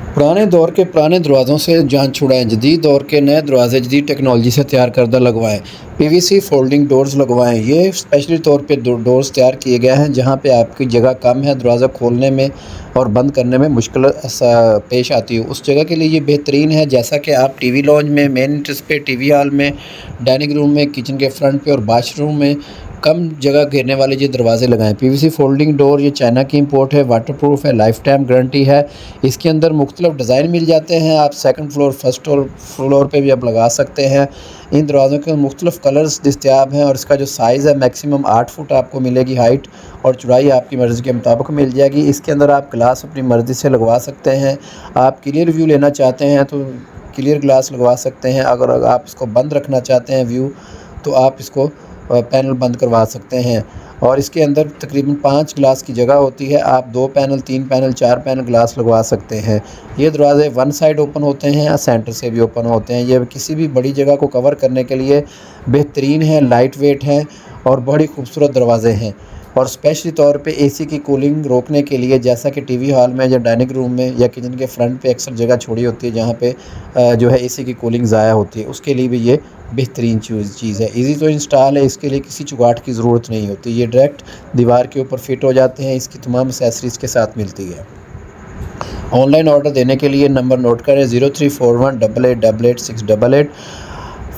पुराने दौर के पुराने दरवाज़ों से जान छुड़ाएँ, जदीद दौर के नए दरवाज़े जदीद टेक्नोलॉजी से तैयार करदा लगवाएँ। पीवीसी फोल्डिंग डोर्स लगवाएँ, ये स्पेशली तौर पे डोर्स तैयार किए गए हैं जहाँ पे आपकी जगह कम है, दरवाज़ा खोलने में और बंद करने में मुश्किल पेश आती हो, उस जगह के लिए ये बेहतरीन है। जैसा कि आप टीवी लॉन्ज में, मेन एंट्रेंस पे, टीवी हॉल में, डाइनिंग रूम में, किचन के फ्रंट पे और बाथरूम में कम जगह घेरने वाले ये दरवाज़े लगाएँ। पीवीसी फोल्डिंग डोर ये चाइना की इम्पोर्ट है, वाटरप्रूफ है, लाइफ टाइम गारंटी है। इसके अंदर मुख्तलिफ डिज़ाइन मिल जाते हैं, आप सेकंड फ्लोर, फर्स्ट और फ्लोर पे भी आप लगा सकते हैं। इन दरवाज़ों के मुख्तलिफ कलर्स दस्तयाब हैं और इसका जो साइज़ है मैक्सिमम 8 फुट आपको मिलेगी हाइट, और चौड़ाई आपकी मर्ज़ी के मुताबिक मिल जाएगी। इसके अंदर आप ग्लास अपनी मर्ज़ी से लगवा सकते हैं। आप क्लियर व्यू लेना चाहते हैं तो क्लियर ग्लास लगवा सकते हैं। अगर आप इसको बंद रखना चाहते हैं व्यू, तो आप इसको पैनल बंद करवा सकते हैं। और इसके अंदर तकरीबन 5 ग्लास की जगह होती है, आप 2 पैनल, 3 पैनल, 4 पैनल ग्लास लगवा सकते हैं। ये दरवाज़े वन साइड ओपन होते हैं या सेंटर से भी ओपन होते हैं। ये किसी भी बड़ी जगह को कवर करने के लिए बेहतरीन हैं, लाइट वेट हैं और बड़ी खूबसूरत दरवाज़े हैं। और स्पेशली तौर पे एसी की कूलिंग रोकने के लिए, जैसा कि टीवी हॉल में या डाइनिंग रूम में या किचन के फ्रंट पे अक्सर जगह छोड़ी होती है जहाँ पे जो है एसी की कूलिंग ज़ाया होती है, उसके लिए भी ये बेहतरीन चीज़ है। ईज़ी तो इंस्टॉल है, इसके लिए किसी चुगाट की ज़रूरत नहीं होती, ये डायरेक्ट दीवार के ऊपर फिट हो जाते हैं। इसकी तमाम एक्सेसरीज़ के साथ मिलती है। ऑनलाइन ऑर्डर देने के लिए नंबर नोट करें 034188888688।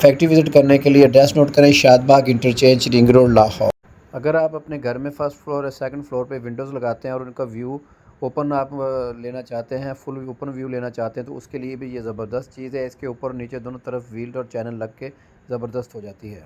फैक्ट्री विज़िट करने के लिए एड्रेस नोट करें, Shadbagh interchange, ring road, Lahore. अगर आप अपने घर में फ़र्स्ट फ्लोर या सेकंड फ्लोर पे विंडोज़ लगाते हैं और उनका व्यू ओपन आप लेना चाहते हैं, फुल ओपन व्यू लेना चाहते हैं, तो उसके लिए भी ये ज़बरदस्त चीज़ है। इसके ऊपर नीचे दोनों तरफ व्हील और चैनल लग के ज़बरदस्त हो जाती है।